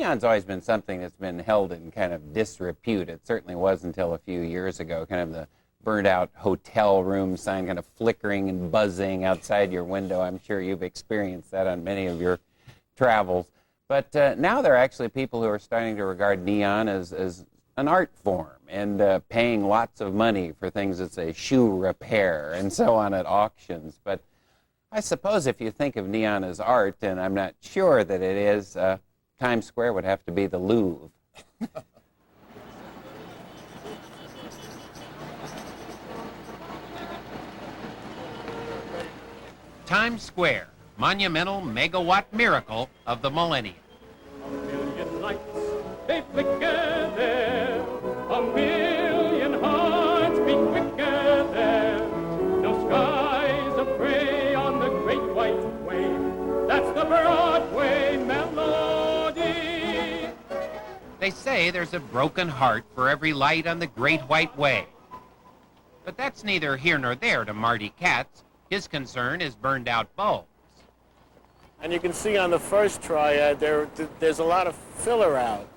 Neon's always been something that's been held in kind of disrepute. It certainly was until a few years ago, kind of the burned out hotel room sign kind of flickering and buzzing outside your window. I'm sure you've experienced that on many of your travels. But now there are actually people who are starting to regard neon as an art form and paying lots of money for things that say shoe repair and so on at auctions. But I suppose if you think of neon as art, and I'm not sure that it is, Times Square would have to be the Louvre. Times Square, monumental megawatt miracle of the millennium. A million lights, they flicker there. A million hearts beat quicker there. No skies of gray on the great white way. That's the Broadway melody. They say there's a broken heart for every light on the Great White Way. But that's neither here nor there to Marty Katz. His concern is burned out bulbs. And you can see on the first triad there's a lot of filler out.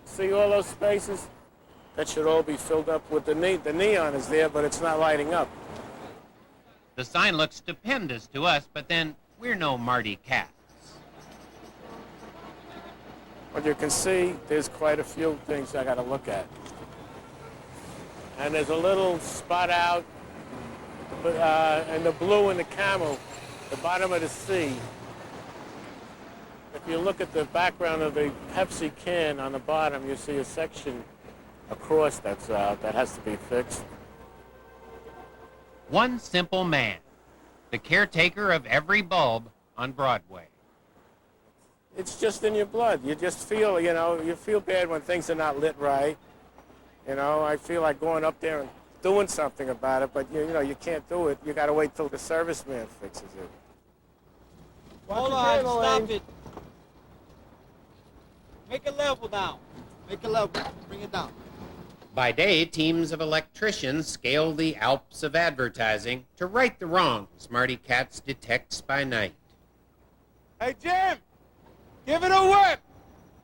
See all those spaces? That should all be filled up with the neon is there, but it's not lighting up. The sign looks stupendous to us, but then we're no Marty Katz. But you can see there's quite a few things I got to look at. And there's a little spot out, and the blue and the camel, the bottom of the C. If you look at the background of the Pepsi can on the bottom, you see a section across that's out that has to be fixed. One simple man, the caretaker of every bulb on Broadway. It's just in your blood. You just feel, you feel bad when things are not lit right. I feel like going up there and doing something about it, but you can't do it. You got to wait till the serviceman fixes it. Hold on, stop it. Make it level down. Make it level. Bring it down. By day, teams of electricians scale the Alps of advertising to right the wrongs Marty Katz detects by night. Hey, Jim! Give it a whip!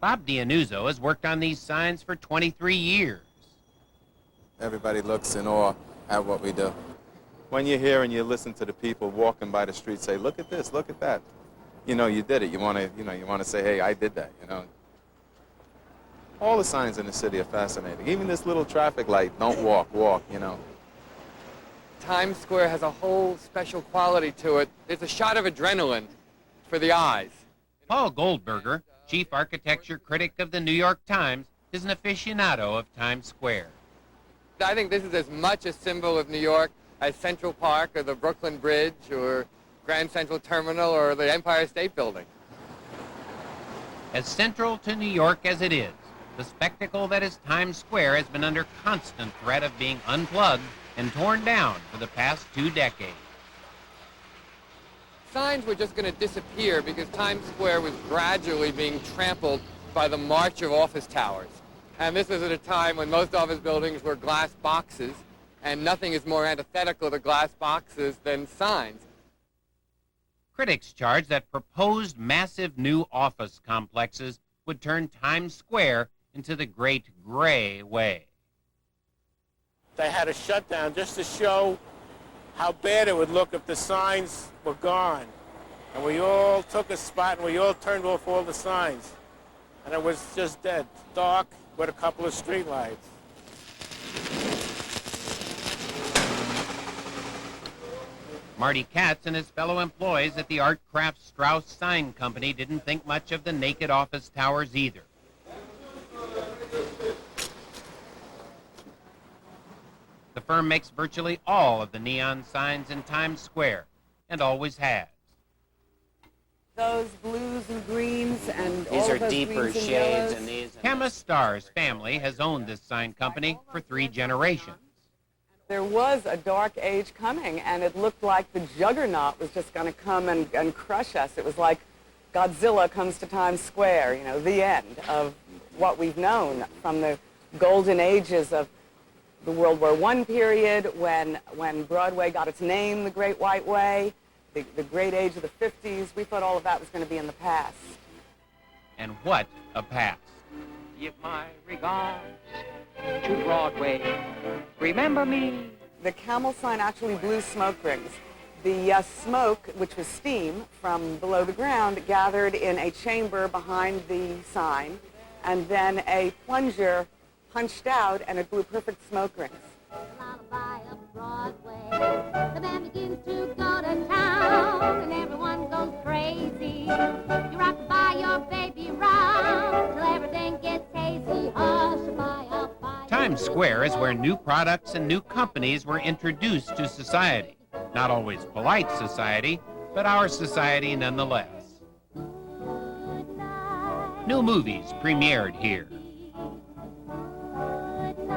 Bob Dianuzzo has worked on these signs for 23 years. Everybody looks in awe at what we do. When you're here and you listen to the people walking by the street say, look at this, look at that. You did it. You want to say, hey, I did that, All the signs in the city are fascinating. Even this little traffic light, don't walk, walk, Times Square has a whole special quality to it. It's a shot of adrenaline for the eyes. Paul Goldberger, chief architecture critic of the New York Times, is an aficionado of Times Square. I think this is as much a symbol of New York as Central Park or the Brooklyn Bridge or Grand Central Terminal or the Empire State Building. As central to New York as it is, the spectacle that is Times Square has been under constant threat of being unplugged and torn down for the past 2 decades. Signs were just going to disappear because Times Square was gradually being trampled by the march of office towers. And this was at a time when most office buildings were glass boxes, and nothing is more antithetical to glass boxes than signs. Critics charge that proposed massive new office complexes would turn Times Square into the Great Gray Way. They had a shutdown just to show how bad it would look if the signs were gone. And we all took a spot and we all turned off all the signs. And it was just dead, dark, with a couple of street lights. Marty Katz and his fellow employees at the Art Crafts Strauss Sign Company didn't think much of the naked office towers either. The firm makes virtually all of the neon signs in Times Square, and always has. Those blues and greens and These all are of those deeper greens and shades yellows. and these. Kemma Starr's family has owned this sign company for 3 generations. There was a dark age coming, and it looked like the juggernaut was just going to come and crush us. It was like Godzilla comes to Times Square, the end of what we've known from the golden ages of the World War I period, when Broadway got its name, the Great White Way, the great age of the 50s. We thought all of that was going to be in the past. And what a past. Give my regards to Broadway. Remember me. The camel sign actually blew smoke rings. The smoke, which was steam from below the ground, gathered in a chamber behind the sign, and then a plunger punched out, and it blew perfect smoke rings. Lullaby of Broadway. The band begins to go to town, and everyone goes crazy. You rock by your baby round till everything gets hazy. Hush, bye. Times Square is where new products and new companies were introduced to society. Not always polite society, but our society nonetheless. New movies premiered here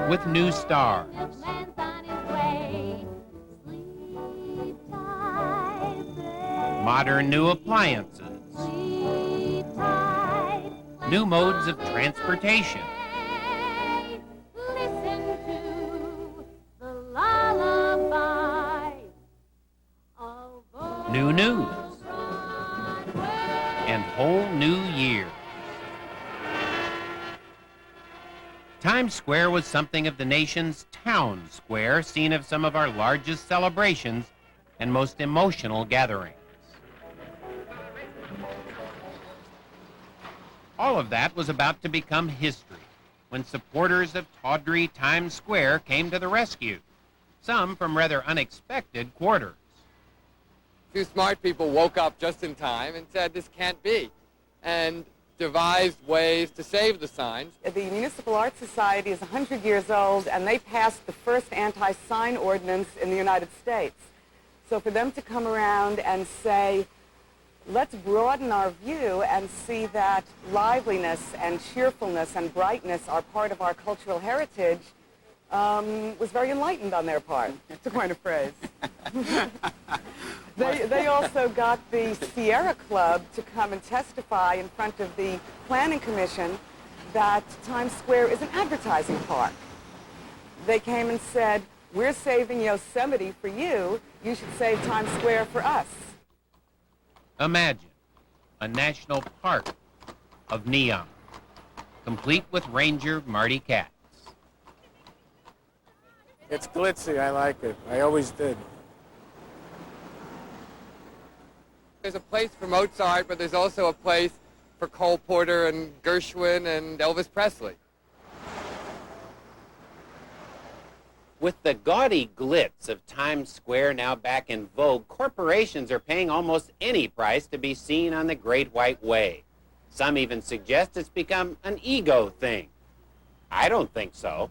with new stars. Modern new appliances. New modes of transportation. New news. And whole new years. Times Square was something of the nation's town square, scene of some of our largest celebrations and most emotional gatherings. All of that was about to become history when supporters of tawdry Times Square came to the rescue, some from rather unexpected quarters. Two smart people woke up just in time and said, this can't be, and devised ways to save the signs. The Municipal Art Society is 100 years old, and they passed the first anti-sign ordinance in the United States. So for them to come around and say, let's broaden our view and see that liveliness and cheerfulness and brightness are part of our cultural heritage, was very enlightened on their part, to coin a phrase. They also got the Sierra Club to come and testify in front of the Planning Commission that Times Square is an advertising park. They came and said, we're saving Yosemite for you. You should save Times Square for us. Imagine a national park of neon, complete with Ranger Marty Katz. It's glitzy. I like it. I always did. There's a place for Mozart, but there's also a place for Cole Porter and Gershwin and Elvis Presley. With the gaudy glitz of Times Square now back in vogue, corporations are paying almost any price to be seen on the Great White Way. Some even suggest it's become an ego thing. I don't think so.